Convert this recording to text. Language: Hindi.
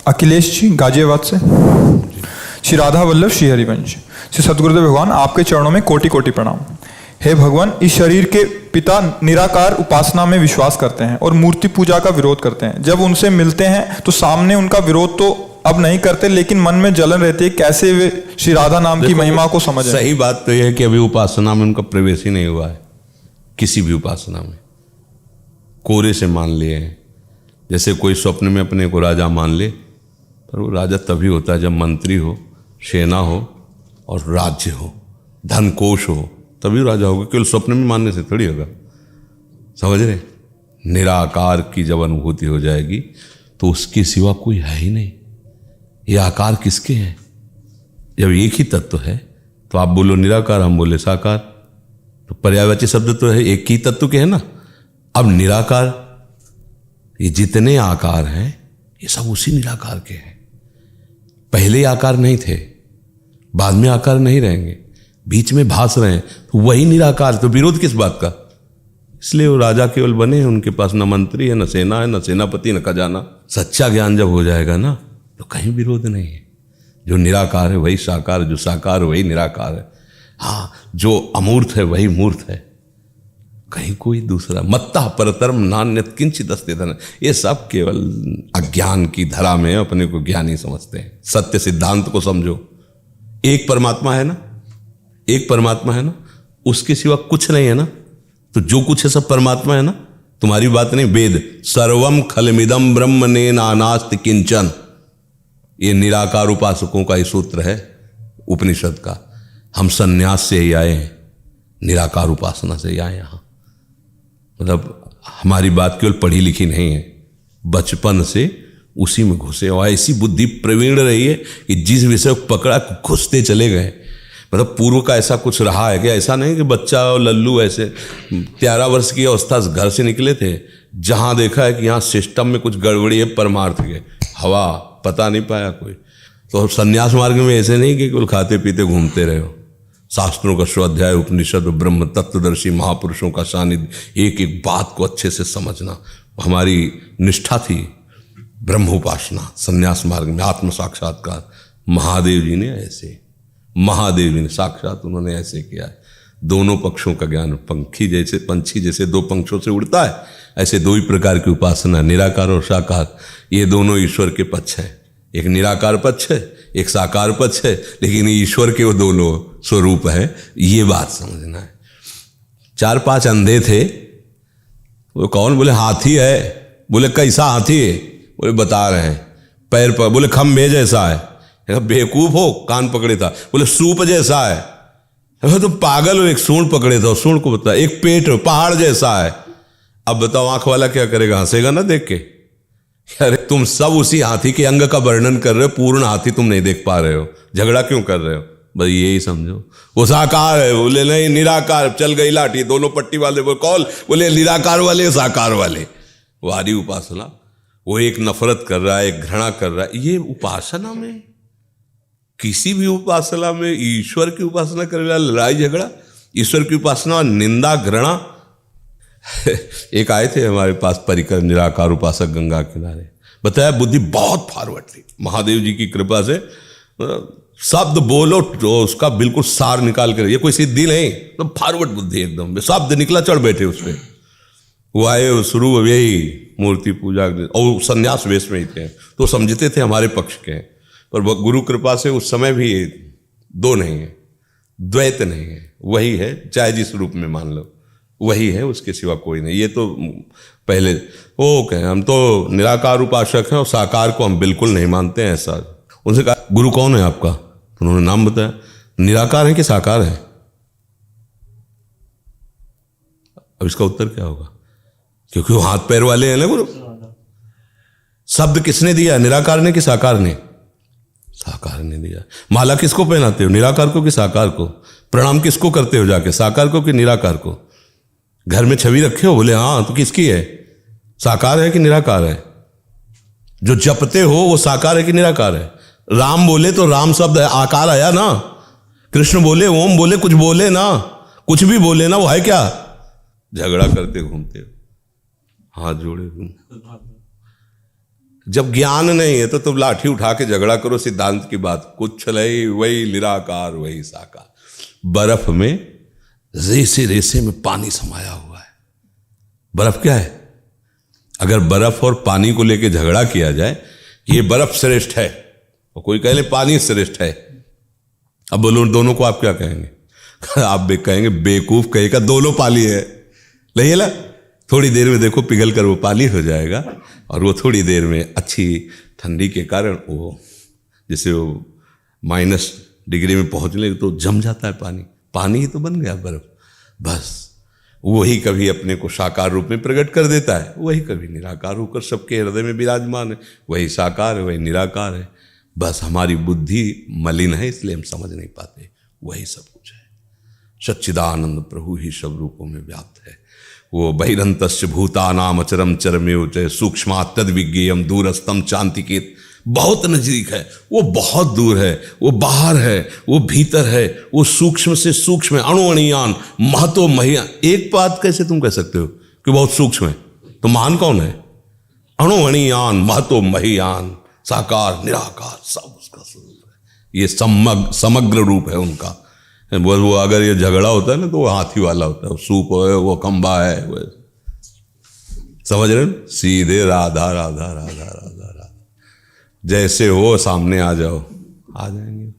अखिलेश जी गाजियाबाद से। श्री राधा वल्लभ श्री हरिवंश। श्री सद्गुरुदेव भगवान, आपके चरणों में कोटि कोटि प्रणाम। हे भगवान, इस शरीर के पिता निराकार उपासना में विश्वास करते हैं और मूर्ति पूजा का विरोध करते हैं। जब उनसे मिलते हैं तो सामने उनका विरोध तो अब नहीं करते, लेकिन मन में जलन रहती है। कैसे वे श्री राधा नाम की महिमा को समझें? सही बात तो यह है कि अभी उपासना में उनका प्रवेश ही नहीं हुआ है। किसी भी उपासना में कोरे से मान लिए हैं। जैसे कोई स्वप्न में अपने को राजा मान ले, पर वो राजा तभी होता है जब मंत्री हो, सेना हो और राज्य हो, धन कोश हो, तभी राजा होगा। केवल स्वप्न में मानने से थोड़ी होगा। समझ रहे? निराकार की जब अनुभूति हो जाएगी तो उसके सिवा कोई है ही नहीं। ये आकार किसके हैं? जब एक ही तत्व है तो आप बोलो निराकार, हम बोले साकार, तो पर्यायवाची शब्द तो है एक ही तत्व के है ना। अब निराकार, ये जितने आकार हैं ये सब उसी निराकार के हैं। पहले आकार नहीं थे, बाद में आकार नहीं रहेंगे, बीच में भास रहे हैं, तो वही निराकार। तो विरोध किस बात का? इसलिए वो राजा केवल बने हैं, उनके पास न मंत्री है, न सेना है, न सेनापति, न खजाना। सच्चा ज्ञान जब हो जाएगा ना तो कहीं विरोध नहीं है। जो निराकार है वही साकार, जो साकार है वही निराकार है। हाँ, जो अमूर्त है वही मूर्त है, कहीं कोई दूसरा। मत्ता परतरम नान्यत किंचित अस्ति धन। ये सब केवल अज्ञान की धरा में अपने को ज्ञानी समझते हैं। सत्य सिद्धांत को समझो। एक परमात्मा है ना, एक परमात्मा है ना, उसके सिवा कुछ नहीं है ना। तो जो कुछ है सब परमात्मा है ना। तुम्हारी बात नहीं, वेद सर्वम खलमिदम ब्रह्मणे नानास्ति किंचन, ये निराकार उपासकों का ही सूत्र है उपनिषद का। हम सन्यास से ही आए हैं, निराकार उपासना से ही आए यहाँ। मतलब हमारी बात केवल पढ़ी लिखी नहीं है, बचपन से उसी में घुसे और ऐसी बुद्धि प्रवीण रही है कि जिस विषय को पकड़ा घुसते चले गए। मतलब पूर्व का ऐसा कुछ रहा है कि ऐसा नहीं कि बच्चा और लल्लू ऐसे 13 वर्ष की अवस्था से घर से निकले थे, जहां देखा है कि यहाँ सिस्टम में कुछ गड़बड़ी है, परमार्थ के हवा पता नहीं पाया कोई। तो संन्यास मार्ग में ऐसे नहीं कि केवल खाते पीते घूमते रहे हो। शास्त्रों का स्वाध्याय, उपनिषद, ब्रह्म तत्वदर्शी महापुरुषों का सानिध्य, एक एक बात को अच्छे से समझना हमारी निष्ठा थी। ब्रह्म उपासना, संन्यास मार्ग में आत्म साक्षात्कार। महादेव जी ने ऐसे, महादेव जी ने साक्षात उन्होंने ऐसे किया है। दोनों पक्षों का ज्ञान, पंछी जैसे दो पंखों से उड़ता है, ऐसे दो ही प्रकार की उपासना, निराकार और साकार। ये दोनों ईश्वर के पक्ष हैं। एक निराकार पक्ष है, एक साकार पक्ष है, लेकिन ईश्वर के वो दोनों स्वरूप है। ये बात समझना है। 4-5 अंधे थे, वो कौन? बोले हाथी है। बोले कैसा हाथी है? बोले बता रहे हैं, पैर पर। बोले खंभे जैसा है। बेवकूफ हो, कान पकड़े था। बोले सूप जैसा है। तो पागल हो, एक सूंड पकड़े था, सूंड को बता। एक पेट पहाड़ जैसा है। अब बताओ आंख वाला क्या करेगा? हंसेगा ना देख के। अरे तुम सब उसी हाथी के अंग का वर्णन कर रहे हो, पूर्ण हाथी तुम नहीं देख पा रहे हो, झगड़ा क्यों कर रहे हो? बस यही समझो। वो साकार है। बोले नहीं निराकार। चल गई लाठी। दोनों पट्टी वाले बोले कौन? बोले निराकार वाले, साकार वाले। वारी उपासना। वो एक नफरत कर रहा है, एक घृणा कर रहा है। ये उपासना में, किसी भी उपासना में ईश्वर की उपासना करने वाला लड़ाई झगड़ा, ईश्वर की उपासना निंदा घृणा। एक आए थे हमारे पास परिकर निराकार उपासक गंगा किनारे, बताया बुद्धि बहुत फॉरवर्ड थी महादेव जी की कृपा से। शब्द बोलो तो उसका बिल्कुल सार निकाल कर, ये कोई सिद्धि नहीं, तो फॉरवर्ड बुद्धि एकदम। शब्द निकला चढ़ बैठे उस पर। वो आए शुरू यही मूर्ति पूजा और संन्यास वेश में ही थे, तो समझते थे हमारे पक्ष के हैं। पर गुरु कृपा से उस समय भी दो नहीं है, द्वैत नहीं है, वही है। चाहे जिस रूप में मान लो वही है, उसके सिवा कोई नहीं। ये तो पहले वो कहें हम तो निराकार उपासक हैं और साकार को हम बिल्कुल नहीं मानते हैं। ऐसा उनसे कहा गुरु कौन है आपका? उन्होंने नाम बताया। निराकार है कि साकार है? अब इसका उत्तर क्या होगा? क्योंकि वो हाथ पैर वाले हैं ना गुरु। शब्द किसने दिया? निराकार ने कि साकार ने? साकार ने दिया। माला किसको पहनाते हो? निराकार को कि साकार को? प्रणाम किसको करते हो जाके? साकार को कि निराकार को? घर में छवि रखे हो? बोले हाँ। तो किसकी है? साकार है कि निराकार है? जो जपते हो वो साकार है कि निराकार है? राम बोले तो राम शब्द है, आकार आया ना। कृष्ण बोले, ओम बोले, कुछ बोले ना, कुछ भी बोले ना, वो है क्या? झगड़ा करते घूमते हो, हाथ जोड़े घूमते। जब ज्ञान नहीं है तो तुम लाठी उठा के झगड़ा करो सिद्धांत की बात, कुछ नहीं, वही निराकार वही साकार। बर्फ में रेसे रेसे में पानी समाया हुआ है। बर्फ क्या है? अगर बर्फ और पानी को लेके झगड़ा किया जाए, ये बर्फ श्रेष्ठ है और कोई कहे पानी श्रेष्ठ है, अब बोलो दोनों को आप क्या कहेंगे? आप कहेंगे बेवकूफ कहेगा दोनों पानी है। नहीं है ना? थोड़ी देर में देखो पिघल कर वो पानी हो जाएगा और वो थोड़ी देर में अच्छी ठंडी के कारण वो जैसे वो -डिग्री में पहुंचने तो जम जाता है पानी, पानी ही तो बन गया बर्फ। बस वही कभी अपने को साकार रूप में प्रकट कर देता है, वही कभी निराकार होकर सबके हृदय में विराजमान है, वही साकार है वही निराकार है। बस हमारी बुद्धि मलिन है इसलिए हम समझ नहीं पाते, वही सब कुछ है। सच्चिदानंद प्रभु ही सब रूपों में व्याप्त है। वो बहिरंतस्य भूतानाम अचरम चरमेव च सूक्ष्मात् तद विज्ञेयम दूरस्थम चान्तिकेत, बहुत नजदीक है, वो बहुत दूर है, वो बाहर है, वो भीतर है, वो सूक्ष्म से सूक्ष्म है, अणुअणियान महतो महियान। एक बात कैसे तुम कह सकते हो कि बहुत सूक्ष्म है, तो महान कौन है? अणुअणियान महतो महियान, साकार निराकार सब उसका स्वरूप है। ये समग्र रूप है उनका। वो अगर ये झगड़ा होता है ना तो वो हाथी वाला होता है, वो सूप है, वो खंबा है, वो समझ रहे हो? सीधे राधा राधा राधा राधा राधा, जैसे हो सामने आ जाओ, आ जाएंगे।